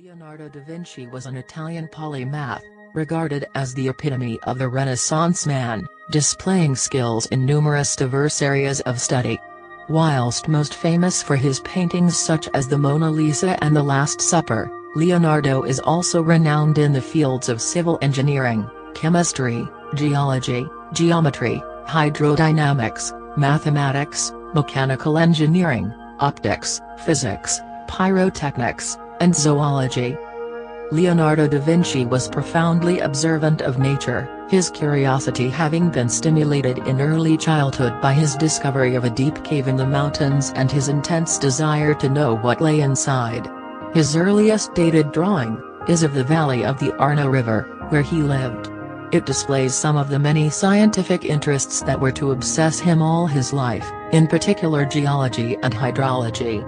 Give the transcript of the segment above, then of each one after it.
Leonardo da Vinci was an Italian polymath, regarded as the epitome of the Renaissance man, displaying skills in numerous diverse areas of study. Whilst most famous for his paintings such as the Mona Lisa and the Last Supper, Leonardo is also renowned in the fields of civil engineering, chemistry, geology, geometry, hydrodynamics, mathematics, mechanical engineering, optics, physics, pyrotechnics, and zoology. Leonardo da Vinci was profoundly observant of nature, his curiosity having been stimulated in early childhood by his discovery of a deep cave in the mountains and his intense desire to know what lay inside. His earliest dated drawing is of the valley of the Arno River, where he lived. It displays some of the many scientific interests that were to obsess him all his life, in particular geology and hydrology.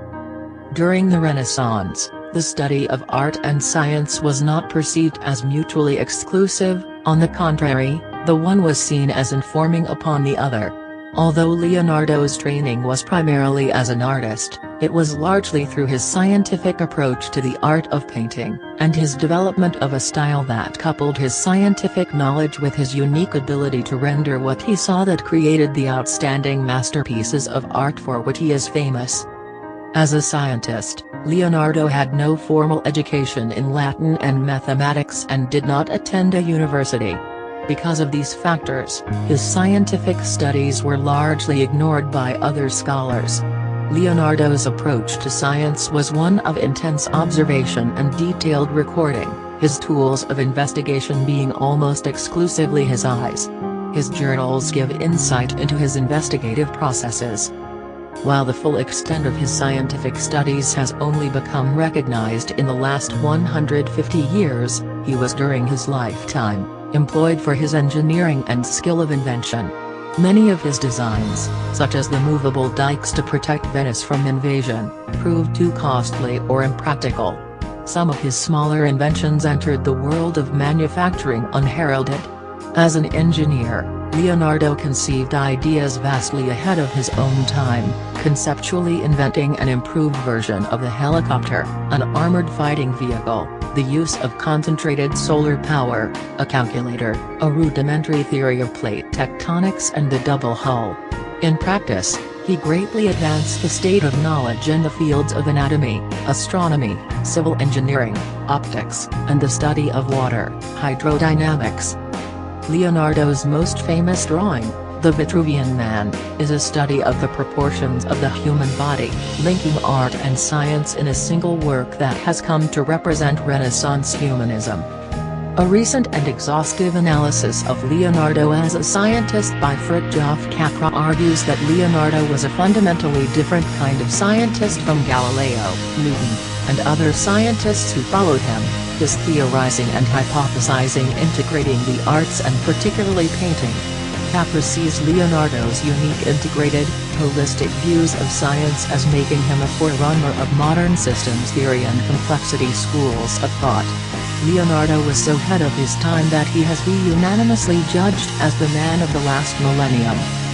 During the Renaissance, the study of art and science was not perceived as mutually exclusive. On the contrary, the one was seen as informing upon the other. Although Leonardo's training was primarily as an artist, it was largely through his scientific approach to the art of painting, and his development of a style that coupled his scientific knowledge with his unique ability to render what he saw that created the outstanding masterpieces of art for which he is famous. As a scientist, Leonardo had no formal education in Latin and mathematics and did not attend a university. Because of these factors, his scientific studies were largely ignored by other scholars. Leonardo's approach to science was one of intense observation and detailed recording, his tools of investigation being almost exclusively his eyes. His journals give insight into his investigative processes. While the full extent of his scientific studies has only become recognized in the last 150 years, he was during his lifetime employed for his engineering and skill of invention. Many of his designs, such as the movable dikes to protect Venice from invasion, proved too costly or impractical. Some of his smaller inventions entered the world of manufacturing unheralded. As an engineer, Leonardo conceived ideas vastly ahead of his own time, conceptually inventing an improved version of the helicopter, an armored fighting vehicle, the use of concentrated solar power, a calculator, a rudimentary theory of plate tectonics and the double hull. In practice, he greatly advanced the state of knowledge in the fields of anatomy, astronomy, civil engineering, optics, and the study of water, hydrodynamics. Leonardo's most famous drawing, The Vitruvian Man, is a study of the proportions of the human body, linking art and science in a single work that has come to represent Renaissance humanism. A recent and exhaustive analysis of Leonardo as a scientist by Fritjof Capra argues that Leonardo was a fundamentally different kind of scientist from Galileo, Newton, and other scientists who followed him, his theorizing and hypothesizing integrating the arts and particularly painting. Capra sees Leonardo's unique integrated, holistic views of science as making him a forerunner of modern systems theory and complexity schools of thought. Leonardo was so ahead of his time that he has been unanimously judged as the man of the last millennium.